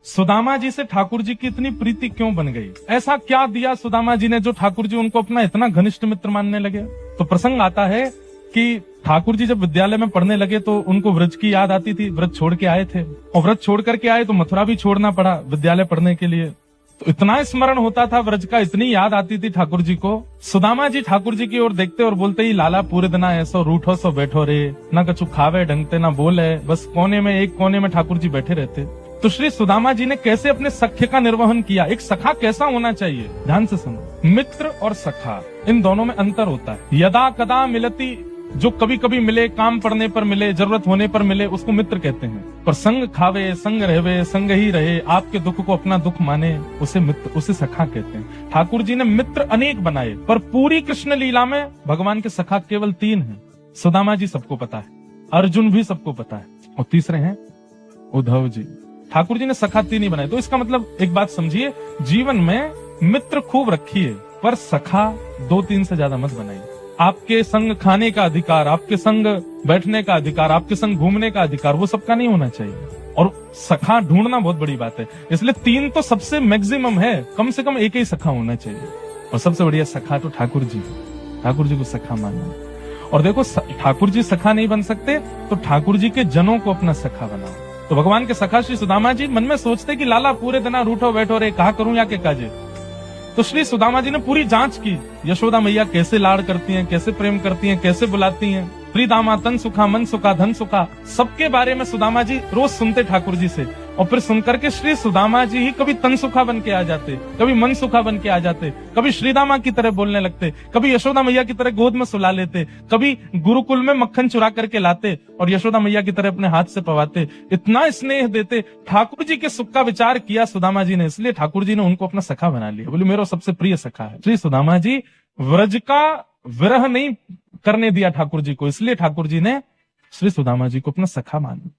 सुदामा जी से ठाकुर जी की इतनी प्रीति क्यों बन गई? ऐसा क्या दिया सुदामा जी ने जो ठाकुर जी उनको अपना इतना घनिष्ठ मित्र मानने लगे? तो प्रसंग आता है कि ठाकुर जी जब विद्यालय में पढ़ने लगे तो उनको व्रज की याद आती थी। व्रज छोड़ के आए थे और व्रज छोड़ करके आए तो मथुरा भी छोड़ना पड़ा विद्यालय पढ़ने के लिए। तो इतना स्मरण होता था व्रज का, इतनी याद आती थी ठाकुर जी को। सुदामा जी ठाकुर जी की ओर देखते और बोलते ही, लाला पूरे दिना ऐसो रूठो सो बैठो रे, ना कछु खावे ढंगते ना बोले, बस कोने में एक कोने में ठाकुर जी बैठे रहते। तो श्री सुदामा जी ने कैसे अपने सख्य का निर्वहन किया? एक सखा कैसा होना चाहिए? ध्यान से सुनो। मित्र और सखा, इन दोनों में अंतर होता है। यदा कदा मिलती, जो कभी कभी मिले, काम पड़ने पर मिले, जरूरत होने पर मिले, उसको मित्र कहते हैं। पर संग खावे, संग रहवे, संग ही रहे, आपके दुख को अपना दुख माने, उसे मित्र, उसे सखा कहते हैं। ठाकुर जी ने मित्र अनेक बनाए, पर पूरी कृष्ण लीला में भगवान के सखा केवल 3 हैं। सुदामा जी सबको पता है, अर्जुन भी सबको पता है, और तीसरे हैं उद्धव जी। ठाकुर जी ने सखा 3 ही बनाए। तो इसका मतलब एक बात समझिए, जीवन में मित्र खूब रखिए, पर सखा 2-3 से ज्यादा मत बनाइए। आपके संग खाने का अधिकार, आपके संग बैठने का अधिकार, आपके संग घूमने का अधिकार, वो सबका नहीं होना चाहिए। और सखा ढूंढना बहुत बड़ी बात है, इसलिए 3 तो सबसे मैक्सिमम है, कम से कम एक ही सखा होना चाहिए। और सबसे बढ़िया सखा तो ठाकुर जी, ठाकुर जी को सखा मानना। और देखो, ठाकुर जी सखा नहीं बन सकते तो ठाकुर जी के जनों को अपना सखा बनाओ। तो भगवान के सखा श्री सुदामा जी मन में सोचते कि लाला पूरे दिना रूठो बैठो रे, कहा करूं या के काजे। तो श्री सुदामा जी ने पूरी जांच की, यशोदा मैया कैसे लाड़ करती हैं, कैसे प्रेम करती हैं, कैसे बुलाती हैं। प्रियदामा तन सुखा, मन सुखा, धन सुखा, सबके बारे में सुदामा जी रोज सुनते ठाकुर जी से। और फिर सुनकर के श्री सुदामा जी ही कभी तन सुखा बन के आ जाते, कभी मन सुखा बन के आ जाते, कभी श्रीदामा की तरह बोलने लगते, कभी यशोदा मैया की तरह गोद में सुला लेते, कभी गुरुकुल में मक्खन चुरा करके लाते और यशोदा मैया की तरह अपने हाथ से पवाते। इतना स्नेह देते। ठाकुर जी के सुख का विचार किया सुदामा जी ने, इसलिए ठाकुर जी ने उनको अपना सखा बना लिया। बोले मेरा सबसे प्रिय सखा है। श्री सुदामा जी व्रज का विरह नहीं करने दिया ठाकुर जी को, इसलिए ठाकुर जी ने श्री सुदामा जी को अपना सखा माना।